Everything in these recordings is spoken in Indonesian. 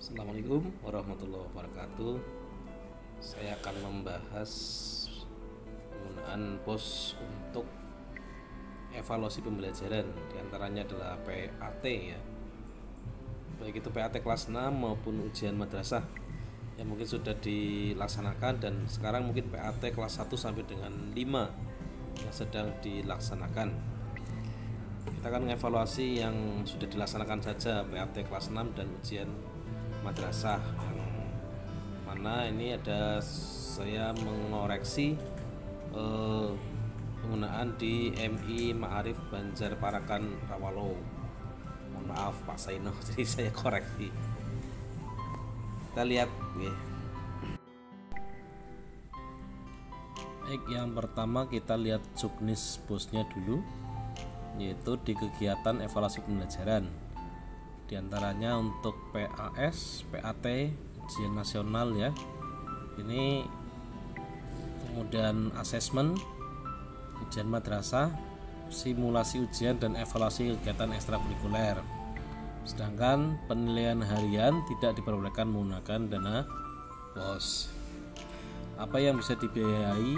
Assalamualaikum warahmatullahi wabarakatuh. Saya akan membahas penggunaan POS untuk evaluasi pembelajaran. Di antaranya adalah PAT ya. Baik itu PAT kelas 6 maupun ujian madrasah yang mungkin sudah dilaksanakan, dan sekarang mungkin PAT kelas 1 sampai dengan 5 yang sedang dilaksanakan. Kita akan mengevaluasi yang sudah dilaksanakan saja, PAT kelas 6 dan ujian madrasah, yang mana ini ada saya mengoreksi penggunaan di MI Ma'arif Banjarparakan Rawalo. Mohon maaf Pak Saino, jadi saya koreksi. Kita lihat ya. Baik, yang pertama kita lihat juknis bosnya dulu, yaitu di kegiatan evaluasi pembelajaran. Di antaranya untuk PAS, PAT, ujian nasional ya. Ini kemudian asesmen, ujian madrasah, simulasi ujian dan evaluasi kegiatan ekstrakurikuler. Sedangkan penilaian harian tidak diperbolehkan menggunakan dana POS. Apa yang bisa dibiayai?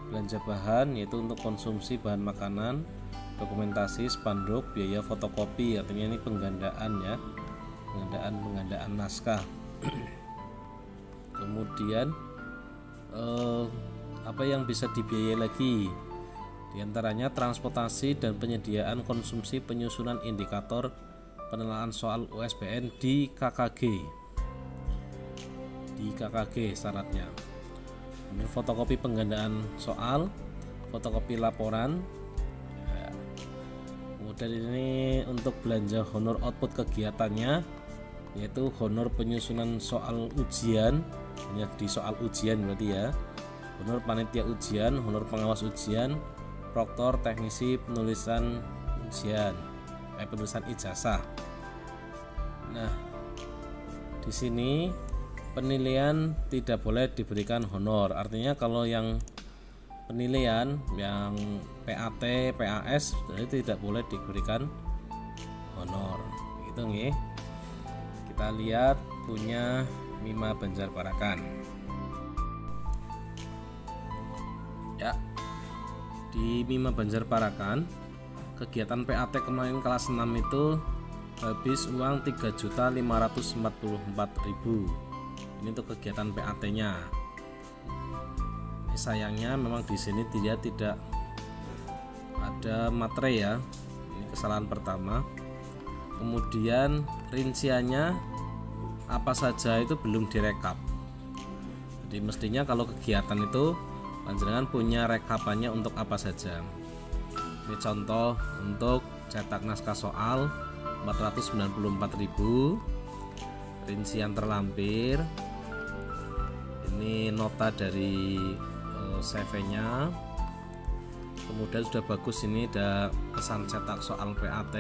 Belanja bahan, yaitu untuk konsumsi bahan makanan, dokumentasi, spanduk, biaya fotokopi, artinya ini penggandaan ya, penggandaan naskah. Kemudian apa yang bisa dibiayai lagi? Di antaranya transportasi dan penyediaan konsumsi penyusunan indikator penilaian soal USBN di KKG. Di KKG syaratnya. Kemudian fotokopi penggandaan soal, fotokopi laporan. Kemudian ini untuk belanja honor output kegiatannya, yaitu honor penyusunan soal ujian, hanya di soal ujian berarti ya, honor panitia ujian, honor pengawas ujian, proktor, teknisi penulisan ujian, penulisan ijazah. Nah, di sini penilaian tidak boleh diberikan honor. Artinya kalau yang penilaian yang PAT, PAS itu tidak boleh diberikan honor. Gitu nih. Kita lihat punya MIMA Banjarparakan. Ya. Di MIMA Banjarparakan, kegiatan PAT kemarin kelas 6 itu habis uang 3.544.000. Ini untuk kegiatan PAT-nya. Sayangnya memang di sini dia tidak ada materi ya. Ini kesalahan pertama. Kemudian rinciannya apa saja itu belum direkap. Jadi mestinya kalau kegiatan itu panjenengan punya rekapannya untuk apa saja. Ini contoh untuk cetak naskah soal 494.000, rincian terlampir. Ini nota dari CV-nya. Kemudian sudah bagus, ini ada pesan cetak soal PAT.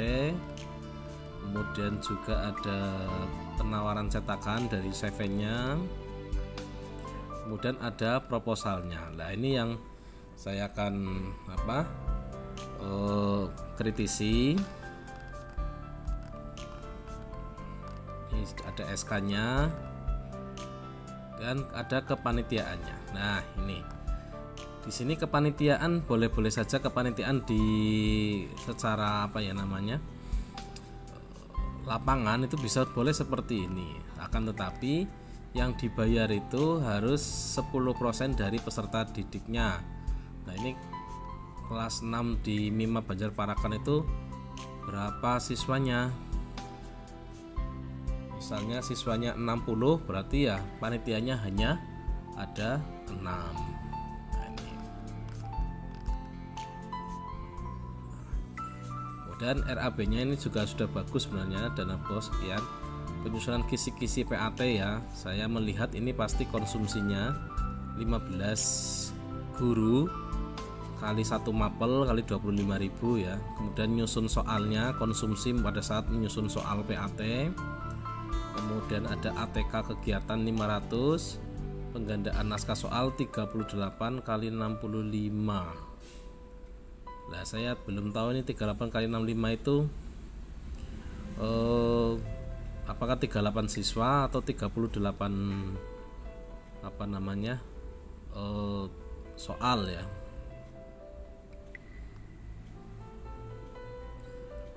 Kemudian juga ada penawaran cetakan dari CV-nya. Kemudian ada proposalnya. Nah, ini yang saya akan kritisi. Ini ada SK-nya dan ada kepanitiaannya. Nah, ini di sini kepanitiaan boleh-boleh saja kepanitiaan di secara lapangan itu bisa boleh seperti ini. Akan tetapi yang dibayar itu harus 10% dari peserta didiknya. Nah, ini kelas 6 di MIMA Banjarparakan itu berapa siswanya? Misalnya siswanya 60, berarti ya panitianya hanya ada 6. Nah, ini. Kemudian RAB-nya ini juga sudah bagus sebenarnya, dana bos sekian. Penyusunan kisi-kisi PAT ya, saya melihat ini pasti konsumsinya 15 guru kali 1 mapel kali 25.000 ya. Kemudian nyusun soalnya, konsumsi pada saat menyusun soal PAT. Kemudian ada ATK kegiatan 500, penggandaan naskah soal 38 kali 65. Nah, saya belum tahu ini 38 kali 65 itu apakah 38 siswa atau 38 soal ya.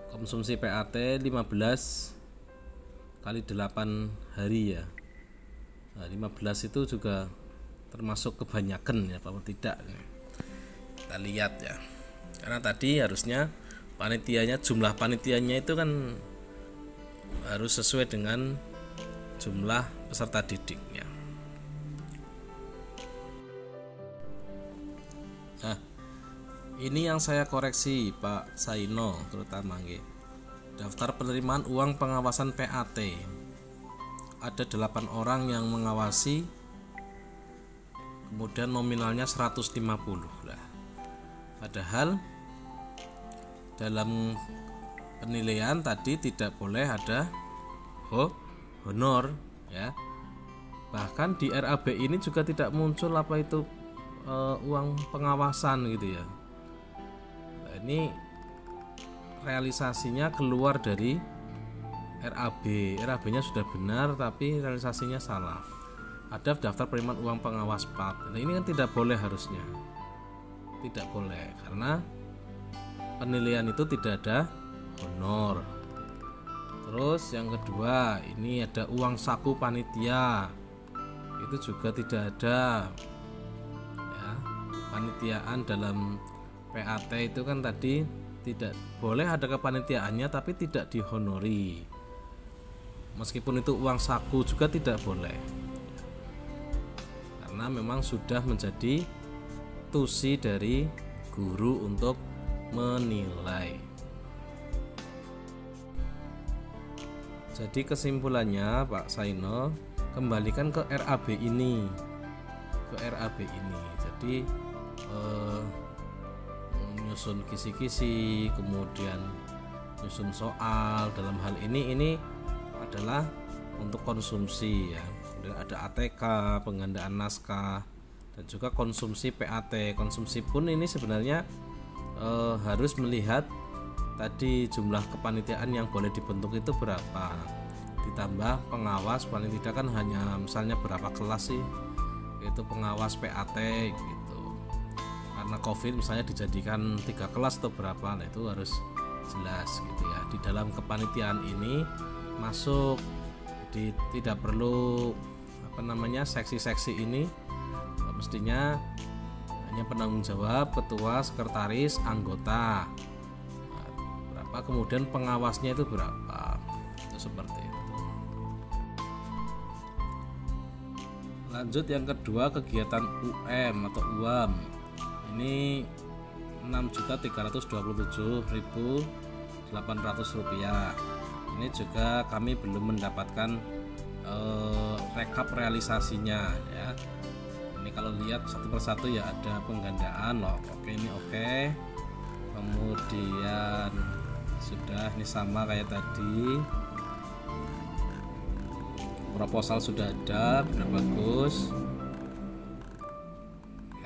Konsumsi PAT 15 kali 8 hari ya. Nah, 15 itu juga termasuk kebanyakan ya, apa tidak? Kita lihat ya. Karena tadi harusnya jumlah panitianya itu kan harus sesuai dengan jumlah peserta didiknya. Nah, ini yang saya koreksi Pak Saino terutama nggih. Daftar penerimaan uang pengawasan PAT. Ada 8 orang yang mengawasi. Kemudian nominalnya 150 lah. Padahal dalam penilaian tadi tidak boleh ada honor ya. Bahkan di RAB ini juga tidak muncul apa itu uang pengawasan gitu ya. Nah, ini realisasinya keluar dari RAB. RAB-nya sudah benar tapi realisasinya salah. Ada daftar penerimaan uang pengawas PAT. Nah, ini kan tidak boleh harusnya. Tidak boleh karena penilaian itu tidak ada honor. Terus yang kedua, ini ada uang saku panitia. Itu juga tidak ada. Ya, panitiaan dalam PAT itu kan tadi tidak boleh ada kepanitiaannya tapi tidak dihonori. Meskipun itu uang saku juga tidak boleh. Karena memang sudah menjadi tusi dari guru untuk menilai. Jadi kesimpulannya Pak Saino, kembalikan ke RAB ini. Jadi menyusun kisi-kisi, kemudian menyusun soal. Dalam hal ini adalah untuk konsumsi ya. Kemudian ada ATK, penggandaan naskah, dan juga konsumsi PAT. Konsumsi pun ini sebenarnya harus melihat tadi jumlah kepanitiaan yang boleh dibentuk itu berapa, ditambah pengawas. paling tidak kan hanya misalnya berapa kelas sih itu pengawas PAT gitu. Karena COVID misalnya dijadikan 3 kelas atau berapa, nah itu harus jelas gitu ya. Di dalam kepanitiaan ini masuk, jadi tidak perlu seksi-seksi ini, mestinya hanya penanggung jawab, ketua, sekretaris, anggota. Nah, berapa kemudian pengawasnya itu berapa, itu seperti itu. Lanjut yang kedua, kegiatan UM atau UAM. Ini Rp6.327.800. Ini juga kami belum mendapatkan rekap realisasinya ya. Ini kalau lihat satu persatu ya, ada penggandaan loh. Oke, ini oke. Kemudian sudah, ini sama kayak tadi. Proposal sudah ada, benar bagus.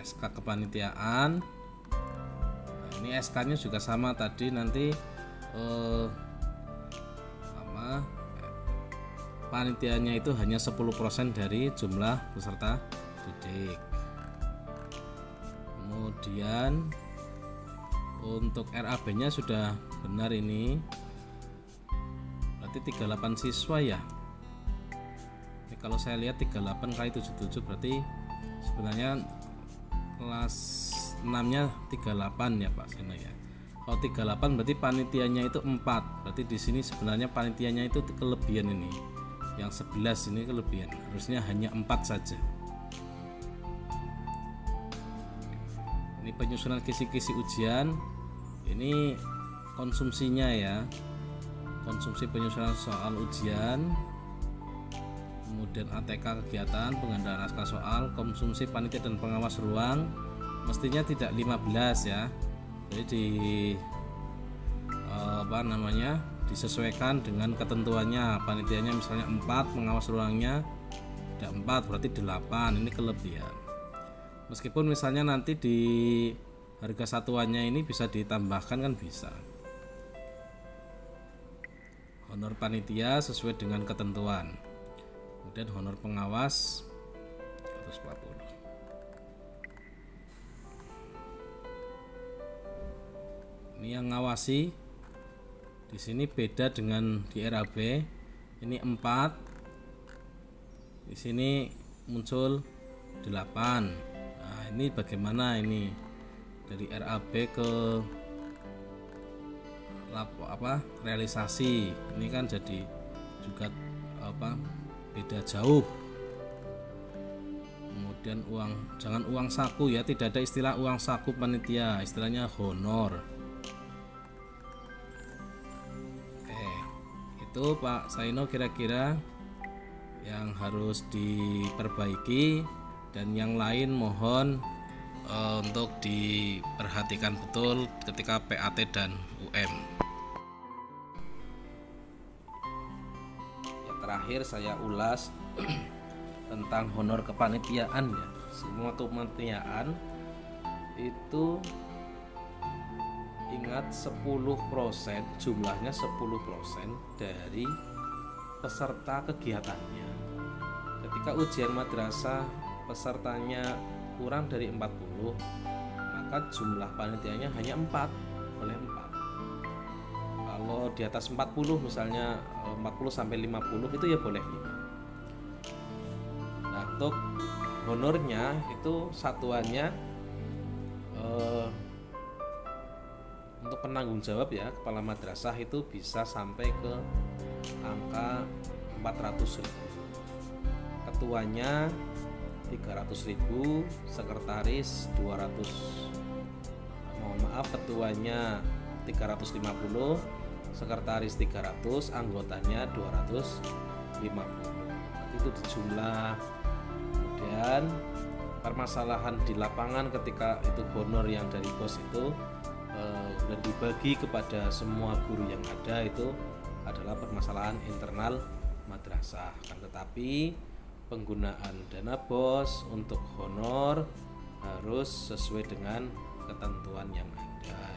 SK kepanitiaan. Nah, ini SK-nya juga sama tadi, nanti panitianya itu hanya 10% dari jumlah peserta didik. Kemudian untuk RAB-nya sudah benar ini. Berarti 38 siswa ya. Ini kalau saya lihat 38 kali 77 berarti sebenarnya kelas 6-nya 38 ya Pak Seno ya. Kalau 38 berarti panitianya itu 4. Berarti di sini sebenarnya panitianya itu kelebihan ini. Yang 11 ini kelebihan. Harusnya hanya 4 saja. Ini penyusunan kisi-kisi ujian. Ini konsumsinya ya. Konsumsi penyusunan soal ujian. Kemudian ATK kegiatan, penggandaan naskah soal, konsumsi panitia dan pengawas ruang. Mestinya tidak 15 ya. Jadi disesuaikan dengan ketentuannya. Panitianya misalnya 4, pengawas ruangnya tidak 4, berarti 8. Ini kelebihan. Meskipun misalnya nanti di harga satuannya ini bisa ditambahkan kan bisa. honor panitia sesuai dengan ketentuan. Kemudian honor pengawas 140. Ini yang ngawasi. Di sini beda dengan di RAB. Ini 4. Di sini muncul 8. Nah, ini bagaimana ini dari RAB ke realisasi. Ini kan jadi juga beda jauh. Kemudian jangan uang saku ya, tidak ada istilah uang saku panitia, istilahnya honor. Itu Pak Saino kira-kira yang harus diperbaiki, dan yang lain mohon untuk diperhatikan betul ketika PAT dan UM. Ya, terakhir saya ulas tentang honor kepanitiaan ya. Semua kepanitiaan itu ingat 10%, jumlahnya 10% dari peserta kegiatannya. Ketika ujian madrasah pesertanya kurang dari 40, maka jumlah panitianya hanya 4, boleh 4. Kalau di atas 40 misalnya 40 sampai 50 itu ya boleh 5. Nah, untuk honornya itu satuannya untuk penanggung jawab ya, kepala madrasah itu bisa sampai ke angka 400.000. Ketuanya 300.000, sekretaris 200. Ketuanya 350, sekretaris 300, anggotanya 250. Itu dijumlah. Kemudian permasalahan di lapangan ketika itu honor yang dari bos itu dan dibagi kepada semua guru yang ada, itu adalah permasalahan internal madrasah. Tetapi penggunaan dana bos untuk honor harus sesuai dengan ketentuan yang ada.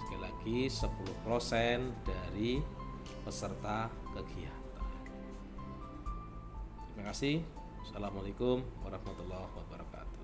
Sekali lagi 10% dari peserta kegiatan. Terima kasih. Assalamualaikum warahmatullahi wabarakatuh.